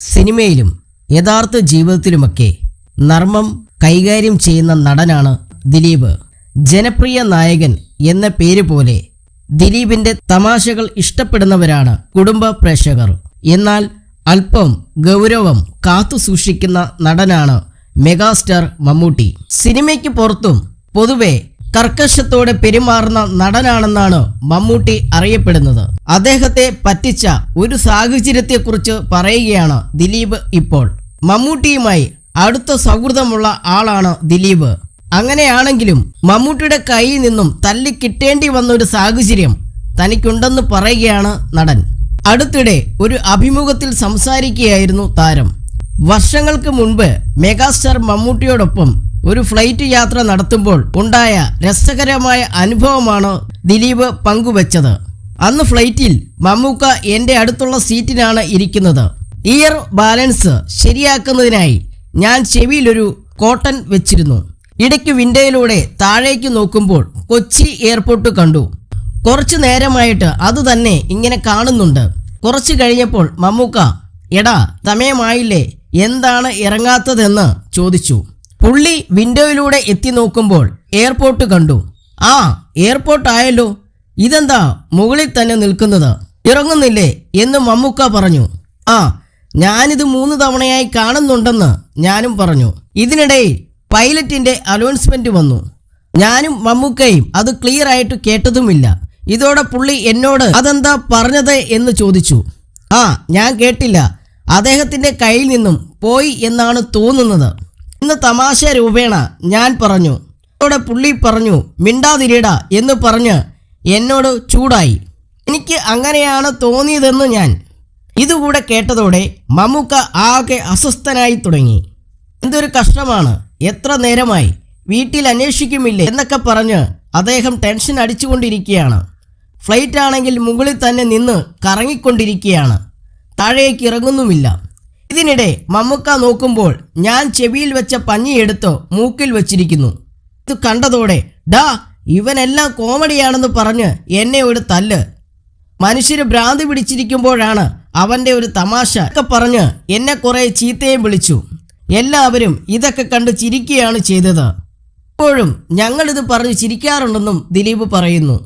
സിനിമയിലും യഥാർത്ഥ ജീവിതത്തിലുമൊക്കെ നർമ്മം കൈകാര്യം ചെയ്യുന്ന നടനാണ് ദിലീപ്. ജനപ്രിയ നായകൻ എന്ന പേര് പോലെ ദിലീപിന്റെ തമാശകൾ ഇഷ്ടപ്പെടുന്നവരാണ് കുടുംബ പ്രേക്ഷകർ. എന്നാൽ അല്പം ഗൗരവം കാത്തു സൂക്ഷിക്കുന്ന നടനാണ് മെഗാസ്റ്റാർ മമ്മൂട്ടി. സിനിമയ്ക്ക് പുറത്തും പൊതുവെ കർക്കശത്തോടെ പെരുമാറുന്ന നടനാണെന്നാണ് മമ്മൂട്ടി അറിയപ്പെടുന്നത്. അദ്ദേഹത്തെ പറ്റിച്ച ഒരു സാഹചര്യത്തെക്കുറിച്ച് പറയുകയാണ് ദിലീപ് ഇപ്പോൾ. മമ്മൂട്ടിയുമായി അടുത്ത സൗഹൃദമുള്ള ആളാണ് ദിലീപ്. അങ്ങനെയാണെങ്കിലും മമ്മൂട്ടിയുടെ കയ്യിൽ നിന്നും തല്ലിക്കിട്ടേണ്ടി വന്ന ഒരു സാഹചര്യം തനിക്കുണ്ടെന്ന് പറയുകയാണ് നടൻ. അടുത്തിടെ ഒരു അഭിമുഖത്തിൽ സംസാരിക്കുകയായിരുന്നു താരം. വർഷങ്ങൾക്ക് മുൻപ് മെഗാസ്റ്റാർ മമ്മൂട്ടിയോടൊപ്പം ഒരു ഫ്ലൈറ്റ് യാത്ര നടത്തുമ്പോൾ ഉണ്ടായ രസകരമായ അനുഭവമാണ് ദിലീപ് പങ്കുവച്ചത്. അന്ന് ഫ്ലൈറ്റിൽ മമ്മൂക്ക എൻ്റെ അടുത്തുള്ള സീറ്റിലാണ് ഇരിക്കുന്നത്. ഇയർ ബാലൻസ് ശരിയാക്കുന്നതിനായി ഞാൻ ചെവിയിലൊരു കോട്ടൺ വെച്ചിരുന്നു. ഇടയ്ക്ക് വിൻഡോയിലൂടെ താഴേക്ക് നോക്കുമ്പോൾ കൊച്ചി എയർപോർട്ട് കണ്ടു. കുറച്ചു നേരമായിട്ട് അത് തന്നെ ഇങ്ങനെ കാണുന്നുണ്ട്. കുറച്ചു കഴിഞ്ഞപ്പോൾ മമ്മൂക്ക, എടാ സമയമായില്ലേ, എന്താണ് ഇറങ്ങാത്തതെന്ന് ചോദിച്ചു. പുള്ളി വിൻഡോയിലൂടെ എത്തി നോക്കുമ്പോൾ എയർപോർട്ട് കണ്ടു. ആ, എയർപോർട്ട് ആയല്ലോ, ഇതെന്താ മുകളിൽ തന്നെ നിൽക്കുന്നത്, ഇറങ്ങുന്നില്ലേ എന്ന് മമ്മൂക്ക പറഞ്ഞു. ആ, ഞാനിത് 3 തവണയായി കാണുന്നുണ്ടെന്ന് ഞാനും പറഞ്ഞു. ഇതിനിടയിൽ പൈലറ്റിന്റെ അനൗൺസ്മെന്റ് വന്നു. ഞാനും മമ്മൂക്കയും അത് ക്ലിയർ ആയിട്ട് കേട്ടതുമില്ല. ഇതോടെ പുള്ളി എന്നോട് അതെന്താ പറഞ്ഞത് എന്ന് ചോദിച്ചു. ആ, ഞാൻ കേട്ടില്ല, അദ്ദേഹത്തിന്റെ കയ്യിൽ നിന്നും പോയി എന്നാണ് തോന്നുന്നത് എന്ന് തമാശ രൂപേണ ഞാൻ പറഞ്ഞു. അതോടെ പുള്ളി പറഞ്ഞു, മിണ്ടാതിരിടാ എന്ന് പറഞ്ഞ് എന്നോട് ചൂടായി. എനിക്ക് അങ്ങനെയാണ് തോന്നിയതെന്ന് ഞാൻ. ഇതുകൂടെ കേട്ടതോടെ മമ്മൂക്ക ആകെ അസ്വസ്ഥനായി തുടങ്ങി. എന്തൊരു കഷ്ടമാണ്, എത്ര നേരമായി, വീട്ടിൽ അന്വേഷിക്കുമില്ലേ എന്നൊക്കെ പറഞ്ഞ് അദ്ദേഹം ടെൻഷൻ അടിച്ചുകൊണ്ടിരിക്കുകയാണ്. ഫ്ലൈറ്റ് ആണെങ്കിൽ മുകളിൽ തന്നെ നിന്ന് കറങ്ങിക്കൊണ്ടിരിക്കുകയാണ്, താഴേക്ക് ഇറങ്ങുന്നുമില്ല. ഇതിനിടെ മമ്മൂക്ക നോക്കുമ്പോൾ ഞാൻ ചെവിയിൽ വെച്ച പഞ്ഞിയെടുത്ത് മൂക്കിൽ വച്ചിരിക്കുന്നു. ഇത് കണ്ടതോടെ ഡാ, ഇവനെല്ലാം കോമഡിയാണെന്ന് പറഞ്ഞ് എന്നെ ഒരു തല്ല്. മനുഷ്യര് ഭ്രാന്തി പിടിച്ചിരിക്കുമ്പോഴാണ് അവൻ്റെ ഒരു തമാശ ഒക്കെ പറഞ്ഞ് എന്നെ കുറേ ചീത്തയും വിളിച്ചു. എല്ലാവരും ഇതൊക്കെ കണ്ട് ചിരിക്കുകയാണ് ചെയ്തത്. ഇപ്പോഴും ഞങ്ങളിത് പറഞ്ഞ് ചിരിക്കാറുണ്ടെന്നും ദിലീപ് പറയുന്നു.